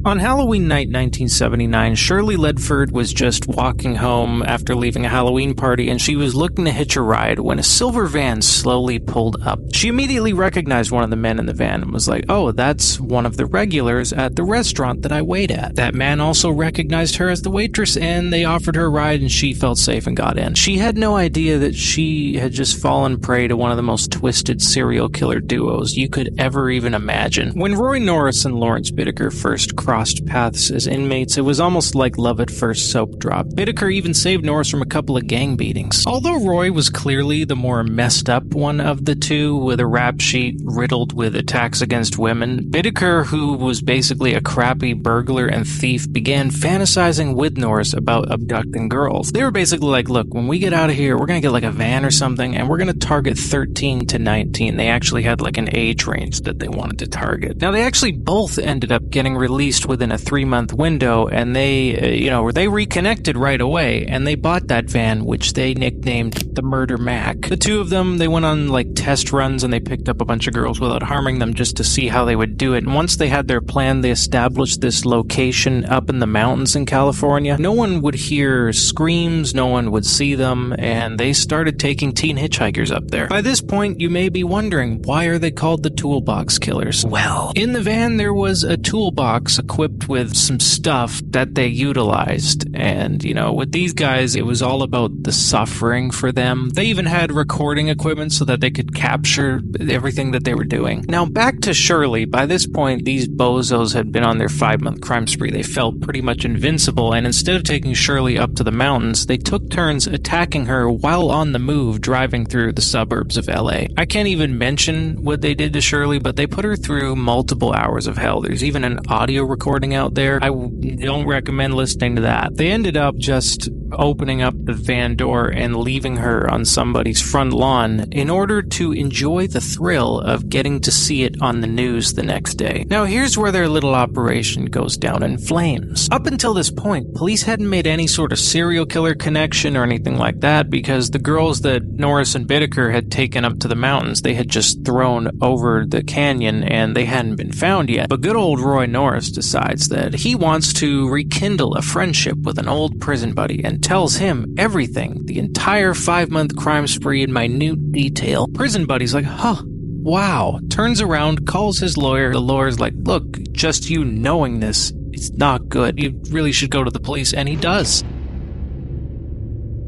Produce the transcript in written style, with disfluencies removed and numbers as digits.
On Halloween night 1979, Shirley Ledford was just walking home after leaving a Halloween party, and she was looking to hitch a ride when a silver van slowly pulled up. She immediately recognized one of the men in the van and was like, "Oh, that's one of the regulars at the restaurant that I wait at." That man also recognized her as the waitress, and they offered her a ride, and she felt safe and got in. She had no idea that she had just fallen prey to one of the most twisted serial killer duos you could ever even imagine. When Roy Norris and Lawrence Bittaker first crossed paths as inmates, it was almost like love at first soap drop. Bittaker even saved Norris from a couple of gang beatings. Although Roy was clearly the more messed up one of the two, with a rap sheet riddled with attacks against women, Bittaker, who was basically a crappy burglar and thief, began fantasizing with Norris about abducting girls. They were basically like, "Look, when we get out of here, we're gonna get like a van or something, and we're gonna target 13 to 19. They actually had like an age range that they wanted to target. Now, they actually both ended up getting released within a 3-month window, and they reconnected right away, and they bought that van, which they nicknamed the Murder Mac. The two of them, they went on like test runs, and they picked up a bunch of girls without harming them just to see how they would do it. And once they had their plan, they established this location up in the mountains in California. No one would hear screams, no one would see them, and they started taking teen hitchhikers up there. By this point, you may be wondering, why are they called the Toolbox Killers? Well, in the van there was a toolbox equipped with some stuff that they utilized, and with these guys, it was all about the suffering for them. They even had recording equipment so that they could capture everything that they were doing. Now, back to Shirley. By this point, these bozos had been on their 5-month crime spree. They felt pretty much invincible, and instead of taking Shirley up to the mountains, they took turns attacking her while on the move, driving through the suburbs of LA. I can't even mention what they did to Shirley, but they put her through multiple hours of hell. There's even an audio recording out there. I don't recommend listening to that. They ended up just opening up the van door and leaving her on somebody's front lawn in order to enjoy the thrill of getting to see it on the news the next day. Now, here's where their little operation goes down in flames. Up until this point, police hadn't made any sort of serial killer connection or anything like that, because the girls that Norris and Bittaker had taken up to the mountains, they had just thrown over the canyon and they hadn't been found yet. But good old Roy Norris decides that he wants to rekindle a friendship with an old prison buddy and tells him everything, the entire 5-month crime spree in minute detail. Prison buddy's like, "Huh, wow." Turns around, calls his lawyer. The lawyer's like, "Look, just you knowing this, it's not good. You really should go to the police," and he does.